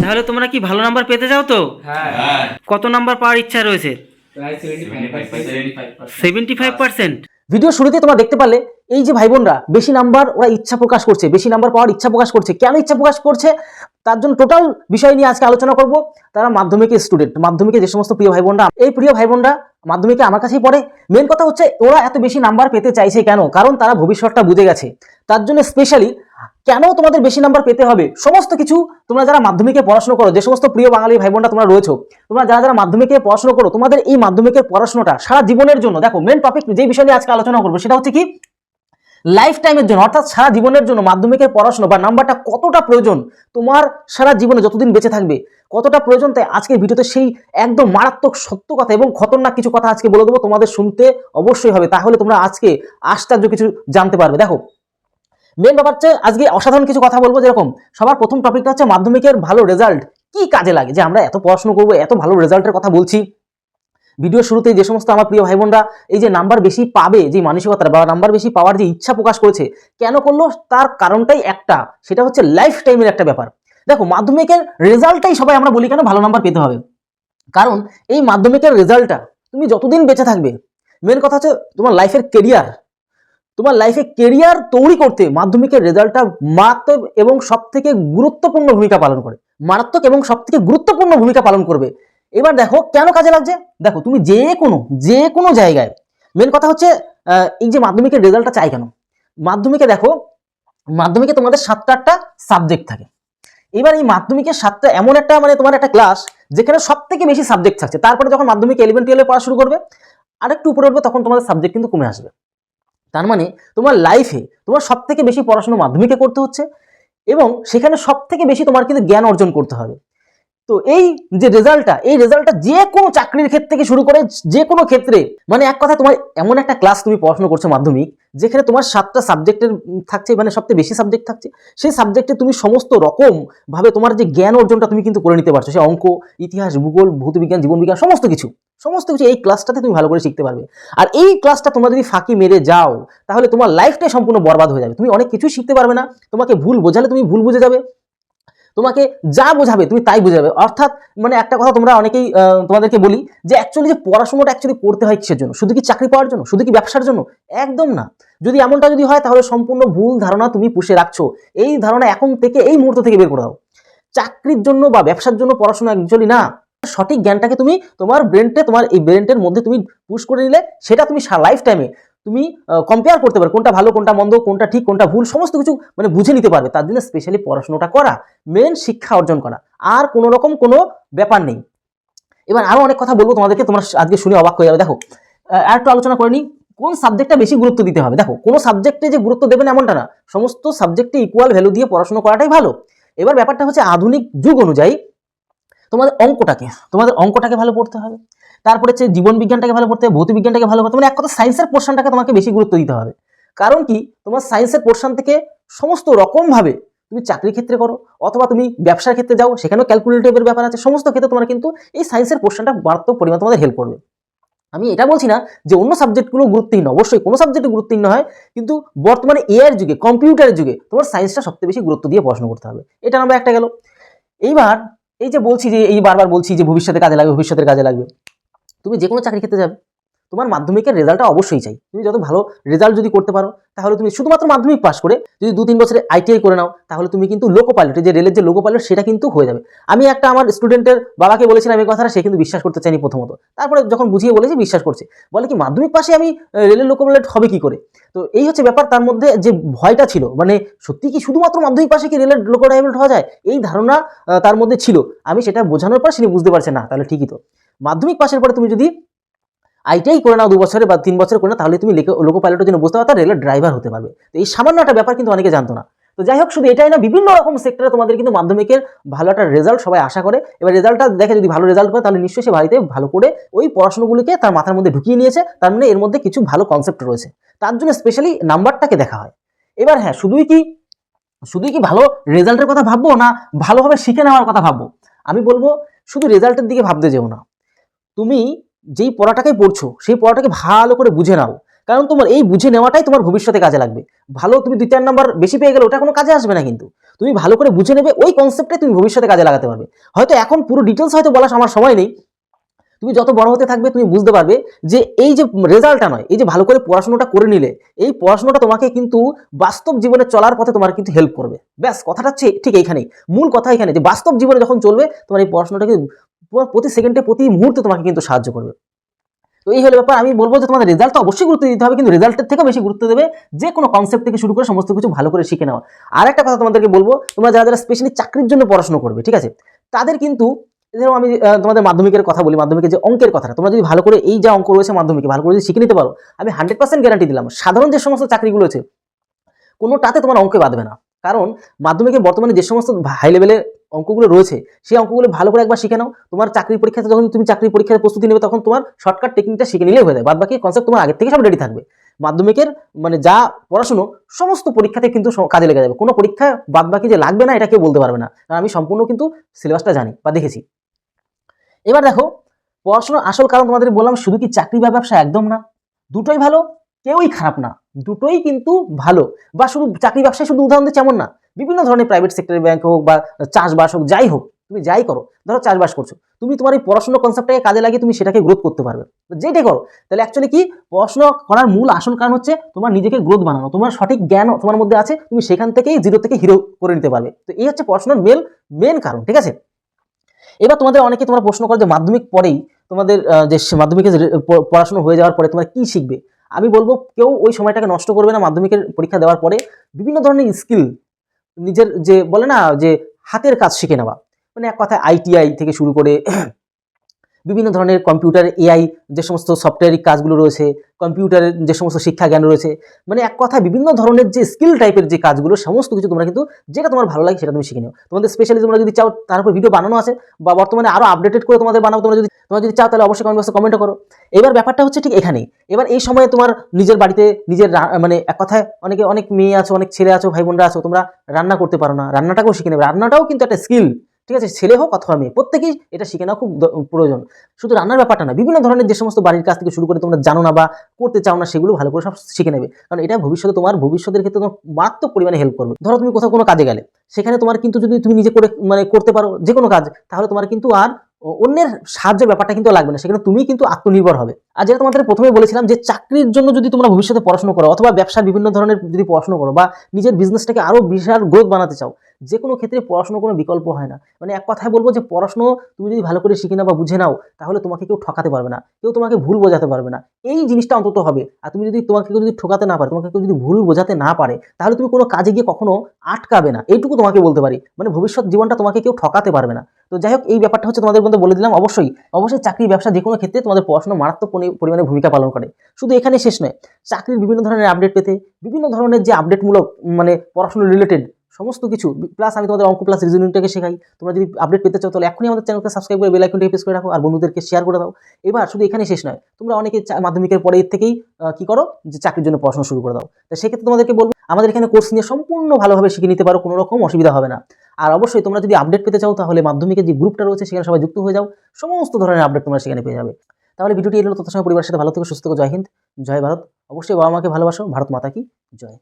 তাহলে তোমরা কি ভালো নাম্বার পেতে চাও তো? হ্যাঁ। কত নাম্বার পাওয়ার ইচ্ছা রয়েছে? প্রায় 75%। 75%। ভিডিও শুরুতে তোমরা দেখতে পারলে এই যে ভাই বোনরা বেশি নাম্বার ওরা ইচ্ছা প্রকাশ করছে, বেশি নাম্বার পাওয়ার ইচ্ছা প্রকাশ করছে। কেন ইচ্ছা প্রকাশ করছে তার জন্য টোটাল বিষয় নিয়ে আজকে আলোচনা করব। তারা মাধ্যমিকের স্টুডেন্ট, মাধ্যমিকে যে সমস্ত প্রিয় ভাই বোনরা, এই প্রিয় ভাই বোনরা মাধ্যমিকে আমার কাছেই পড়ে। মেন কথা হচ্ছে ওরা এত বেশি নাম্বার পেতে চাইছে কেন? কারণ তারা ভবিষ্যৎটা বুঝে গেছে। তার জন্য স্পেশালি কেন তোমাদের বেশি নাম্বার পেতে হবে সমস্ত কিছু তোমরা যারা মাধ্যমিকে পড়াশোনা করো, যে সমস্ত প্রিয় বাঙালি ভাই বোনরা তোমরা রয়েছো, তোমরা যারা যারা মাধ্যমিকে পড়াশোনা করো, তোমাদের এই মাধ্যমিকের পড়াশোনাটা সারা জীবনের জন্য, দেখো মেন টপিক যে বিষয় নিয়ে আজকে আলোচনা করবো সেটা হচ্ছে কি লাইফ টাইমের জন্য, অর্থাৎ সারা জীবনের জন্য মাধ্যমিকের পড়াশোনা বা নাম্বারটা কতটা প্রয়োজন তোমার সারা জীবনে যতদিন বেঁচে থাকবে, কতটা প্রয়োজন। তাই আজকের ভিডিওতে সেই একদম মারাত্মক সত্য কথা এবং খতরনাক কিছু কথা আজকে বলে দেবো, তোমাদের শুনতে অবশ্যই হবে, তাহলে তোমরা আজকে আশ্চর্য কিছু জানতে পারবে। দেখো মেন ব্যাপার হচ্ছে আজকে অসাধারণ কিছু কথা বলবো। যেরকম সবার প্রথম টপিকটা হচ্ছে মাধ্যমিকের ভালো রেজাল্ট কি কাজে লাগে, যে আমরা এত পড়াশোনা করবো, এত ভালো রেজাল্টের কথা বলছি। ভিডিও শুরুতেই যে সমস্ত আমার প্রিয় ভাই বোনরা এই যে নাম্বার বেশি পাবে, যে মানসিকতা বা নাম্বার বেশি পাওয়ার যে ইচ্ছা প্রকাশ করেছে, কেন করলো তার কারণটাই একটা, সেটা হচ্ছে লাইফ টাইমের একটা ব্যাপার। দেখো মাধ্যমিকের রেজাল্টটাই সবাই আমরা বলি কেন ভালো নাম্বার পেতে হবে, কারণ এই মাধ্যমিকের রেজাল্টটা তুমি যতদিন বেঁচে থাকবে, মেন কথা হচ্ছে তোমার লাইফের কেরিয়ার, তোমার লাইফে কেরিয়ার তৈরি করতে মাধ্যমিকের রেজাল্টটা মারাত্মক এবং সব থেকে গুরুত্বপূর্ণ ভূমিকা পালন করে, মারাত্মক এবং সব থেকে গুরুত্বপূর্ণ ভূমিকা পালন করবে। এবার দেখো কেন কাজে লাগছে। দেখো তুমি যে কোনো জায়গায়, মেন কথা হচ্ছে এই যে মাধ্যমিকের রেজাল্টটা চাই কেন। মাধ্যমিকে দেখো, মাধ্যমিকে তোমাদের 7টা সাবজেক্ট থাকে। এবার এই মাধ্যমিকের 7টা এমন একটা মানে তোমার একটা ক্লাস যেখানে সব থেকে বেশি সাবজেক্ট থাকছে। তারপরে যখন মাধ্যমিক 11-12 পড়া শুরু করবে, আরেকটু উপরে উঠবে, তখন তোমাদের সাবজেক্ট কিন্তু কমে আসবে। তার মানে তোমার লাইফে তোমার সব থেকে বেশি পড়াশোনা মাধ্যমিকে করতে হচ্ছে এবং সেখানে সব থেকে বেশি তোমার কিন্তু জ্ঞান অর্জন করতে হবে। তো এই যে রেজাল্টটা যে কোনো চাকরির ক্ষেত্রে থেকে শুরু করে যে কোনো ক্ষেত্রে, মানে এক কথা তোমার এমন একটা ক্লাস তুমি পড়াশোনা করছো মাধ্যমিক, যেখানে তোমার 7টা সাবজেক্টের থাকছে, মানে সবথেকে বেশি সাবজেক্ট থাকছে। সেই সাবজেক্টে তুমি সমস্ত রকম ভাবে তোমার যে জ্ঞান অর্জনটা তুমি কিন্তু করে নিতে পারছো। সে অঙ্ক, ইতিহাস, ভূগোল, ভৌতবিজ্ঞান, জীবনবিজ্ঞান, সমস্ত কিছু এই ক্লাসটাতে তুমি ভালো করে শিখতে পারবে। আর এই ক্লাসটা তোমরা যদি ফাঁকি মেরে যাও, তাহলে তোমার লাইফটাই সম্পূর্ণ বরবাদ হয়ে যাবে। তুমি অনেক কিছুই শিখতে পারবে না। তোমাকে ভুল বোঝালে তুমি ভুল বুঝে যাবে, তোমাকে যা বোঝাবে তুমি তাই বুঝাবে। অর্থাৎ মানে একটা কথা তোমরা অনেকেই তোমাদেরকে বলি যে অ্যাকচুয়ালি যে পড়াশোনাটা অ্যাকচুয়ালি করতে হয় কিসের জন্য? শুধু কি চাকরি পাওয়ার জন্য? শুধু কি ব্যবসার জন্য? একদম না। যদি এমনটা যদি হয় তাহলে সম্পূর্ণ ভুল ধারণা তুমি পুষে রাখছো। এই ধারণা এখন থেকে, এই মুহূর্ত থেকে বের করে দাও। চাকরির জন্য বা ব্যবসার জন্য পড়াশোনা অ্যাকচুয়ালি না। সঠিক জ্ঞানটাকে তুমি তোমার এই ব্রেনটের মধ্যে তুমি পুশ করে নিলে, সেটা তুমি লাইফ টাইমে তুমি কম্পেয়ার করতে পারো, কোনটা ভালো, কোনটা মন্দ, কোনটা ঠিক, কোনটা ভুল, সমস্ত কিছু মানে বুঝে নিতে পারবে। তার জন্য স্পেশালি পড়াশোনাটা করা, মেন শিক্ষা অর্জন করা, আর কোনো রকম কোনো ব্যাপার নেই। এবার আরো অনেক কথা বলবো তোমাদেরকে, তোমরা আজকে শুনে অবাক হয়ে যাবে। দেখো আর একটু আলোচনা করে নিই কোন সাবজেক্টটা বেশি গুরুত্ব দিতে হবে। দেখো কোনো সাবজেক্টে যে গুরুত্ব দেবেন এমনটা না, সমস্ত সাবজেক্টে ইকুয়াল ভ্যালু দিয়ে পড়াশোনা করাটাই ভালো। এবার ব্যাপারটা হচ্ছে আধুনিক যুগ অনুযায়ী তোমাদের অঙ্কটাকে ভালো পড়তে হবে, তারপরে হচ্ছে জীবন বিজ্ঞানটাকে ভালো পড়তে হবে, ভৌত বিজ্ঞানটাকে ভালো পড়তে হবে, মানে এক কথা সায়েন্সের পোর্শনটাকে তোমাকে বেশি গুরুত্ব দিতে হবে। কারণ কি তোমার সায়েন্সের পোর্শন থেকে সমস্ত রকম ভাবে তুমি চাকরির ক্ষেত্রে করো অথবা তুমি ব্যবসার ক্ষেত্রে যাও, সেখানেও ক্যালকুলেটিভের ব্যাপার আছে। সমস্ত ক্ষেত্রে তোমার কিন্তু এই সায়েন্সের পোর্শনটা মারাত্মক পরিমাণে তোমাদের হেল্প করবে। আমি এটা বলছি না যে অন্য সাবজেক্টগুলো গুরুত্বহীন, অবশ্যই কোনো সাবজেক্ট গুরুত্বহীন হয়, কিন্তু বর্তমানে এআই যুগে, কম্পিউটারের যুগে তোমার সায়েন্সটা সবচেয়ে বেশি গুরুত্ব দিয়ে পড়াশোনা করতে হবে। এটা নাম্বার একটা গেল। এইবার এই যে বলছি যে এই বারবার বলছি যে ভবিষ্যতের কাজে লাগবে, তুমি যে কোনো চাকরির ক্ষেত্রে যাবে, তোমার মাধ্যমিকের রেজাল্টটা অবশ্যই চাই। তুমি যত ভালো রেজাল্ট যদি করতে পারো, তাহলে তুমি শুধুমাত্র মাধ্যমিক পাস করে যদি 2-3 বছরের আইটিআই করে নাও, তাহলে তুমি কিন্তু লোকো পাইলটে, যে রেলের যে লোকো পাইলট, সেটা কিন্তু হয়ে যাবে। আমি একটা আমার স্টুডেন্টের বাবাকে বলেছিলাম এই কথাটা, সে কিন্তু বিশ্বাস করতে চাইনি প্রথমত, তারপরে যখন বুঝিয়ে বলেছি বিশ্বাস করছে। বলে কি মাধ্যমিক পাশে আমি রেলের লোকো পাইলট হবে কি করে? তো এই হচ্ছে ব্যাপার। তার মধ্যে যে ভয়টা ছিল, মানে সত্যি কি শুধুমাত্র মাধ্যমিক পাশে কি রেলের লোকো পাইলট হওয়া যায়, এই ধারণা তার মধ্যে ছিল। আমি সেটা বোঝানোর পর সে বুঝতে পারছে না, তাহলে ঠিকই তো, মাধ্যমিক পাশের পরে তুমি যদি আইটিআই করে নাও 2 বছরে বা 3 বছরে করে নাও, তাহলে তুমি লোকো পাইলটের জন্য বুঝতে পারবে, রেলের ড্রাইভার হতে পারবে। তো এই সামান্য একটা ব্যাপার কিন্তু অনেকে জানতো না। তো যাই হোক, শুধু এটাই না, বিভিন্ন রকম সেক্টরে তোমাদের কিন্তু মাধ্যমিকের ভালো একটা রেজাল্ট সবাই আশা করে। এবার রেজাল্টটা দেখে যদি ভালো রেজাল্ট করে, তাহলে নিশ্চয়ই সে বাড়িতে ভালো করে ওই পড়াশোনাগুলিকে তার মাথার মধ্যে ঢুকিয়ে নিয়েছে, তার মানে এর মধ্যে কিছু ভালো কনসেপ্ট রয়েছে। তার জন্য স্পেশালি নাম্বারটাকে দেখা হয়। এবার হ্যাঁ, শুধুই কি ভালো রেজাল্টের কথা ভাববো না ভালোভাবে শিখে নেওয়ার কথা ভাববো? আমি বলবো শুধু রেজাল্টের দিকে ভাবতে যেও না। তুমি যেই পড়াটাকে পড়ছো সেই পড়াটাকে ভালো করে বুঝে নাও, কারণ তোমার এই বুঝে নেওয়াটাই তোমার ভবিষ্যতে কাজে লাগবে। ভালো তুমি 2-4 নাম্বার বেশি পেয়ে গেলে ওটা কোনো কাজে আসবে না, কিন্তু তুমি ভালো করে বুঝে নেবে, ওই কনসেপ্টে তুমি ভবিষ্যতে কাজে লাগাতে পারবে। হয়তো এখন পুরো ডিটেলস হয়তো বলার আমার সময় নেই, তুমি যত বড় হতে থাকবে তুমি বুঝতে পারবে যে এই যে রেজাল্টটা নয়, এই যে ভালো করে পড়াশোনাটা করে নিলে, এই পড়াশোনাটা তোমাকে কিন্তু বাস্তব জীবনে চলার পথে তোমার কিন্তু হেল্প করবে। ব্যাস কথাটা হচ্ছে ঠিক এইখানেই, মূল কথা এখানে যে বাস্তব জীবনে যখন চলবে তোমার এই পড়াশোনাটাকে প্রতি সেকেন্ডে প্রতি মুহূর্তে তোমাকে কিন্তু সাহায্য করবে। তো এই হলো ব্যাপার। আমি বলবো যে তোমাদের রেজাল্ট তো অবশ্যই গুরুত্ব দিতে হবে, কিন্তু রেজাল্টের থেকেও বেশি গুরুত্ব দেবে যে কোনো কনসেপ্ট থেকে শুরু করে সমস্ত কিছু ভালো করে শিখে নেওয়া। আর একটা কথা তোমাদেরকে বলবো, তোমরা যারা যারা স্পেশালি চাকরির জন্য পড়াশোনা করবে, ঠিক আছে, তাদের কিন্তু ধরো আমি তোমাদের মাধ্যমিকের কথা বলি, মাধ্যমিকের যে অঙ্কের কথাটা তোমরা যদি ভালো করে এই যা অঙ্ক রয়েছে মাধ্যমিকে ভালো করে যদি শিখে নিতে পারো, আমি 100% গ্যারান্টি দিলাম সাধারণ যে সমস্ত চাকরিগুলো আছে কোনোটাতে তোমার অঙ্কে বাঁধবে না। কারণ মাধ্যমিকে বর্তমানে যে সমস্ত হাই লেভেলের অঙ্কগুলো রয়েছে সেই অঙ্কগুলো ভালো করে একবার শিখে নাও। তোমার চাকরির পরীক্ষাতে যখন তুমি চাকরির পরীক্ষার প্রস্তুতি নেবে তখন তোমার শর্টকাট টেকনিকটা শিখে নিলেই হয়ে যায়, বাদ বাকি কনসেপ্ট তোমার আগের থেকে সব রেডি থাকবে। মাধ্যমিকের মানে যা পড়াশুনো সমস্ত পরীক্ষাতে কিন্তু কাজে লেগে যাবে, কোনো পরীক্ষা বাদ বাকি যে লাগবে না এটা কেউ বলতে পারবে না, কারণ আমি সম্পূর্ণ কিন্তু সিলেবাসটা জানি বা দেখেছি। এবার দেখো, পড়াশোনার আসল কারণ তোমাদের বললাম শুধু কি চাকরি বা ব্যবসা, একদম না, দুটোই ভালো, কেউই খারাপ না, দুটোই কিন্তু ভালো। বা শুধু চাকরি ব্যবসায় শুধু উদাহরণ দিচ্ছে এমন না, বিভিন্ন ধরনের প্রাইভেট সেক্টরের ব্যাংক হোক বা চাষবাস হোক, যাই হোক, তুমি যাই করো, ধরো চাষবাস করছো, তুমি তোমার এই পড়াশোনার কনসেপ্টটাকে কাজে লাগিয়ে তুমি সেটাকে গ্রোথ করতে পারবে, যেটাই করো। তাহলে অ্যাকচুয়ালি কি পড়াশোনা করার মূল আসল কারণ হচ্ছে তোমার নিজেকে গ্রোথ বানানো, তোমার সঠিক জ্ঞান তোমার মধ্যে আছে, তুমি সেখান থেকেই জিরো থেকে হিরো করে নিতে পারবে। তো এই হচ্ছে পড়াশোনার মেন কারণ, ঠিক আছে। এবার তোমাদের অনেকে তোমরা প্রশ্ন করো যে মাধ্যমিক পরেই তোমাদের যে মাধ্যমিকের পড়াশোনা হয়ে যাওয়ার পরে তোমরা কি শিখবে। আমি বলবো কেউ ওই সময়টাকে নষ্ট করবে না। মাধ্যমিকের পরীক্ষা দেওয়ার পরে বিভিন্ন ধরনের স্কিল, নিজের যে বলে না যে হাতের কাজ শিখে নেওয়া, মানে এক কথায় আইটিআই থেকে শুরু করে বিভিন্ন ধরনের কম্পিউটার, এআই যে সমস্ত সফটওয়্যারিক কাজগুলো রয়েছে, কম্পিউটারের যে সমস্ত শিক্ষা জ্ঞান রয়েছে, মানে এক কথায় বিভিন্ন ধরনের যে স্কিল টাইপের যে কাজগুলো সমস্ত কিছু তোমরা কিন্তু যেটা তোমার ভালো লাগে সেটা তুমি শিখে নিও। তোমাদের স্পেশালি তোমরা যদি চাও তার উপর ভিডিও বানানো আছে বা বর্তমানে আরও আপডেটেড করে তোমাদের বানাও, তোমরা যদি চাও তাহলে অবশ্যই কমেন্ট বক্সে কমেন্ট করো। এবার ব্যাপারটা হচ্ছে ঠিক এখানেই। এবার এই সময়ে তোমার নিজের বাড়িতে নিজের মানে এক কথায় অনেক মেয়ে আছো, অনেক ছেলে আছো, ভাই বোনরা আছো, তোমরা রান্না করতে পারো না, রান্নাটাকেও শিখে নেবে। রান্নাটাও কিন্তু একটা স্কিল, ঠিক আছে, ছেলে হোক অথবা মেয়ে, প্রত্যেকেই এটা শিখে নেওয়া খুব প্রয়োজন। শুধু রান্নার ব্যাপারটা না, বিভিন্ন ধরনের যে সমস্ত বাড়ির কাজ থেকে শুরু করে তোমরা জানো না বা করতে চাও না সেগুলো ভালো করে সব শিখে নেবে, কারণ এটা ভবিষ্যতে তোমার ভবিষ্যতের ক্ষেত্রে তোমার মারাত্মক পরিমাণে হেল্প করবে। ধরো তুমি কোথাও কোনো কাজে গেলে, সেখানে তোমার কিন্তু যদি তুমি নিজে করে মানে করতে পারো যে কোনো কাজ, তাহলে তোমার কিন্তু আর অন্যের সাহায্যের ব্যাপারটা কিন্তু লাগবে না, সেখানে তুমি কিন্তু আত্মনির্ভর হবে। আর যেটা তোমাদের প্রথমে বলেছিলাম যে চাকরির জন্য যদি তোমরা ভবিষ্যতে পড়াশোনা করো অথবা ব্যবসার বিভিন্ন ধরনের যদি পড়াশোনা করো বা নিজের বিজনেসটাকে আরো বিশাল গ্রোথ বানাতে চাও, যে কোনো ক্ষেত্রে পড়াশোনার কোনো বিকল্প হয় না। মানে এক কথায় বলবো যে পড়াশোনা তুমি যদি ভালো করে শিখে নাও বা বুঝে নাও, তাহলে তোমাকে কেউ ঠকাতে পারবে না, কেউ তোমাকে ভুল বোঝাতে পারবে না, এই জিনিসটা অন্তত হবে। আর তুমি যদি তোমাকে কেউ যদি ঠকাতে না পারে, তোমাকে কেউ যদি ভুল বোঝাতে না পারে, তাহলে তুমি কোনো কাজে গিয়ে কখনো আটকাবে না, এইটুকু তোমাকে বলতে পারি। মানে ভবিষ্যৎ জীবনটা তোমাকে কেউ ঠকাতে পারবে না। তো যাই হোক, এই ব্যাপারটা হচ্ছে তোমাদের মধ্যে বলে দিলাম। অবশ্যই চাকরি ব্যবসা যে কোনো ক্ষেত্রে তোমাদের পড়াশোনা মারাত্মক পরিমাণে ভূমিকা পালন করে। শুধু এখানে শেষ নয়, চাকরির বিভিন্ন ধরনের আপডেট পেতে বিভিন্ন ধরনের যে আপডেটমূলক মানে পড়াশোনা রিলেটেড সমস্ত কিছু, প্লাস আমি তোমাদের অঙ্ক প্লাস রিজনিংটাকে শেখাই। তোমরা যদি আপডেট পেতে চাও তাহলে এখনই আমাদের চ্যানেলকে সাবস্ক্রাইব করে বেল আইকনটাকে প্রেস করে রাখো আর বন্ধুদেরকে শেয়ার করে দাও। এবার শুধু এখানে শেষ নয়, তোমরা অনেকে মাধ্যমিকের পরে থেকেই কি করো যে চাকরির জন্য পড়াশোনা শুরু করে দাও। তো সেক্ষেত্রে তোমাদেরকে বলবো আমাদের এখানে কোর্স নিয়ে সম্পূর্ণ ভালোভাবে শিখে নিতে পারো, কোনো রকম অসুবিধা হবে না। আর অবশ্যই তোমরা যদি আপডেট পেতে চাও তাহলে মাধ্যমিকের যে গ্রুপটা রয়েছে সেখানে সবাই যুক্ত হয়ে যাও, সমস্ত ধরনের আপডেট তোমরা সেখানে পেয়ে যাবে। তাহলে ভিডিওটি এলো, তত সময় পরিবারের সাথে ভালো থেকো, সুস্থ থেকো। জয় হিন্দ, জয় ভারত। অবশ্যই বাবা মাকে ভালোবাসো। ভারত মাতা কি জয়।